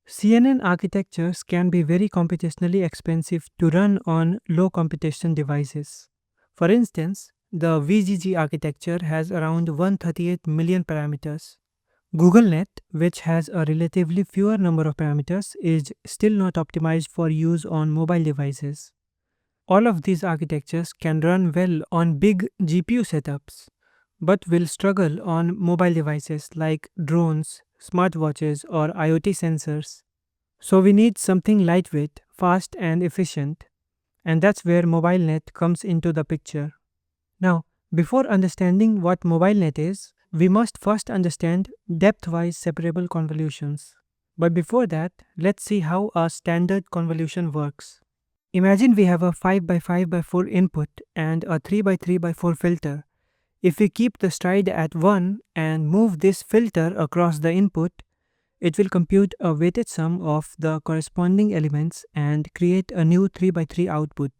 CNN architectures can be very computationally expensive to run on low computation devices. For instance, the VGG architecture has around 138 million parameters. GoogleNet, which has a relatively fewer number of parameters, is still not optimized for use on mobile devices. All of these architectures can run well on big GPU setups, but will struggle on mobile devices like drones, smartwatches, or IoT sensors. So we need something lightweight, fast, and efficient, and that's where MobileNet comes into the picture. Now, before understanding what MobileNet is, we must first understand depthwise separable convolutions. But before that, let's see how a standard convolution works. Imagine we have a 5 by 5 by 4 input and a 3 by 3 by 4 filter. If we keep the stride at 1 and move this filter across the input, it will compute a weighted sum of the corresponding elements and create a new 3 by 3 output.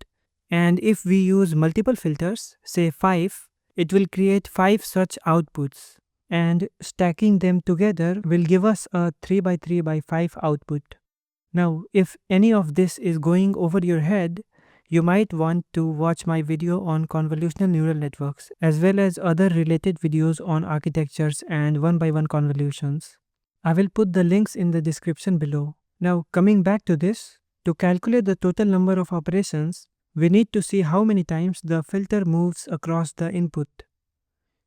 And if we use multiple filters, say 5, it will create 5 such outputs. And stacking them together will give us a 3 by 3 by 5 output. Now, if any of this is going over your head, you might want to watch my video on convolutional neural networks as well as other related videos on architectures and one-by-one convolutions. I will put the links in the description below. Now, coming back to this, to calculate the total number of operations, we need to see how many times the filter moves across the input.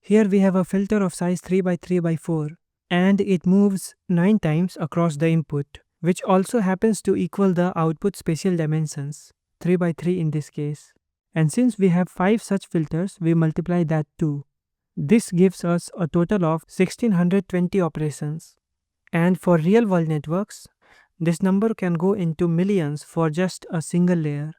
Here we have a filter of size 3 by 3 by 4 and it moves 9 times across the input, which also happens to equal the output spatial dimensions, 3 by 3 in this case. And since we have 5 such filters, we multiply that too. This gives us a total of 1620 operations. And for real-world networks, this number can go into millions for just a single layer.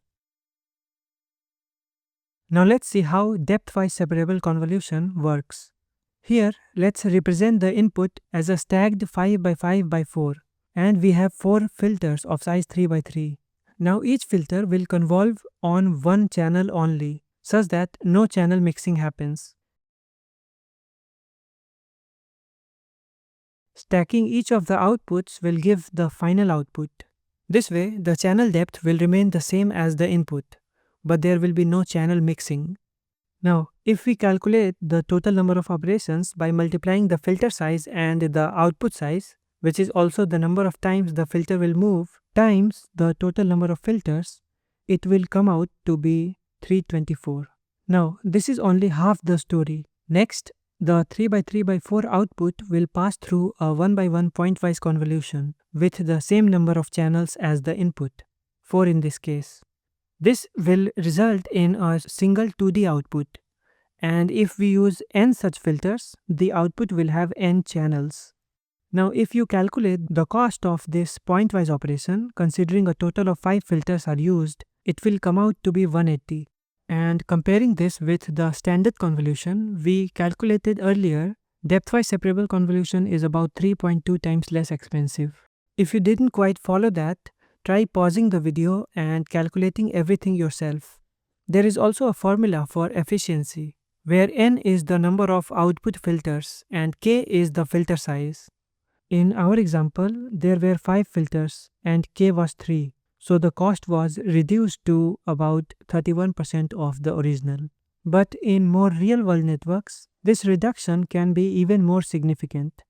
Now let's see how depthwise separable convolution works. Here, let's represent the input as a stacked 5 by 5 by 4, and we have 4 filters of size 3 by 3. Now each filter will convolve on one channel only, such that no channel mixing happens. Stacking each of the outputs will give the final output. This way, the channel depth will remain the same as the input, but there will be no channel mixing. Now, if we calculate the total number of operations by multiplying the filter size and the output size, which is also the number of times the filter will move, times the total number of filters, it will come out to be 324. Now, this is only half the story. Next, the 3 by 3 by 4 output will pass through a 1 by 1 pointwise convolution with the same number of channels as the input, 4 in this case. This will result in a single 2D output, and if we use n such filters, the output will have n channels. Now if you calculate the cost of this pointwise operation, considering a total of 5 filters are used, it will come out to be 180. And comparing this with the standard convolution we calculated earlier, depthwise separable convolution is about 3.2 times less expensive. If you didn't quite follow that, try pausing the video and calculating everything yourself. There is also a formula for efficiency, where n is the number of output filters and k is the filter size. In our example, there were 5 filters and k was 3, so the cost was reduced to about 31% of the original. But in more real-world networks, this reduction can be even more significant.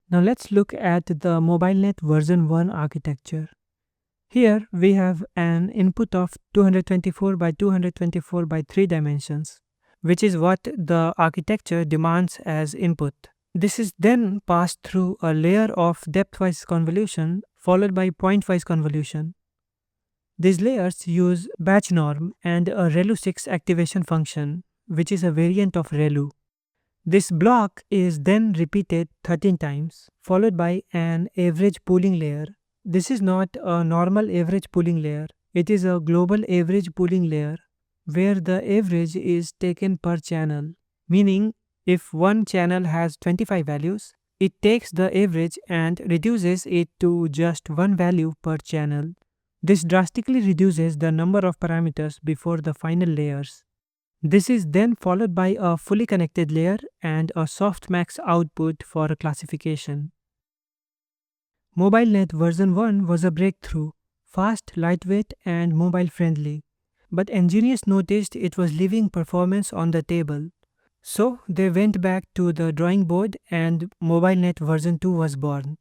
Now let's look at the MobileNet version 1 architecture. Here we have an input of 224 by 224 by 3 dimensions, which is what the architecture demands as input. This is then passed through a layer of depthwise convolution followed by pointwise convolution. These layers use batch norm and a ReLU6 activation function, which is a variant of ReLU. This block is then repeated 13 times, followed by an average pooling layer. This is not a normal average pooling layer, it is a global average pooling layer, where the average is taken per channel, meaning if one channel has 25 values, it takes the average and reduces it to just one value per channel. This drastically reduces the number of parameters before the final layers. This is then followed by a fully connected layer and a softmax output for classification. MobileNet version 1 was a breakthrough, fast, lightweight, and mobile friendly. But engineers noticed it was leaving performance on the table. So they went back to the drawing board and MobileNet version 2 was born.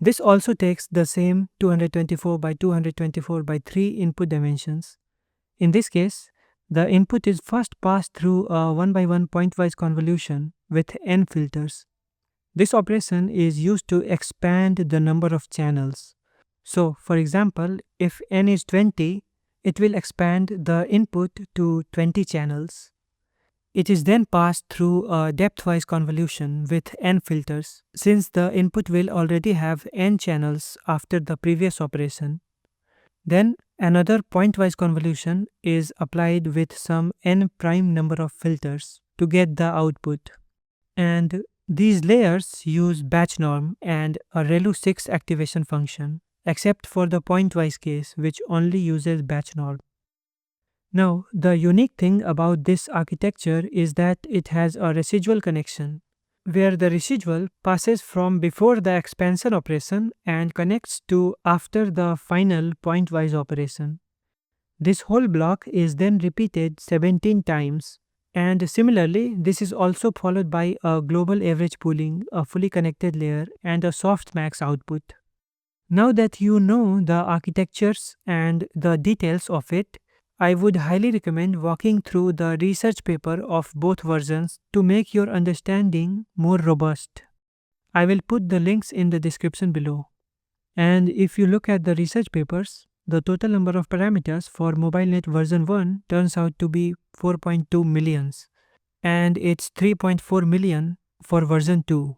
This also takes the same 224 by 224 by 3 input dimensions. In this case, the input is first passed through a 1 by 1 pointwise convolution with n filters. This operation is used to expand the number of channels. So, for example, if n is 20, it will expand the input to 20 channels. It is then passed through a depthwise convolution with n filters, since the input will already have n channels after the previous operation. Then another pointwise convolution is applied with some n prime number of filters to get the output. And these layers use batch norm and a ReLU 6 activation function, except for the pointwise case, which only uses batch norm. Now, the unique thing about this architecture is that it has a residual connection, where the residual passes from before the expansion operation and connects to after the final pointwise operation. This whole block is then repeated 17 times, and similarly, this is also followed by a global average pooling, a fully connected layer, and a softmax output. Now that you know the architectures and the details of it, I would highly recommend walking through the research paper of both versions to make your understanding more robust. I will put the links in the description below. And if you look at the research papers, the total number of parameters for MobileNet version 1 turns out to be 4.2 millions, and it's 3.4 million for version 2.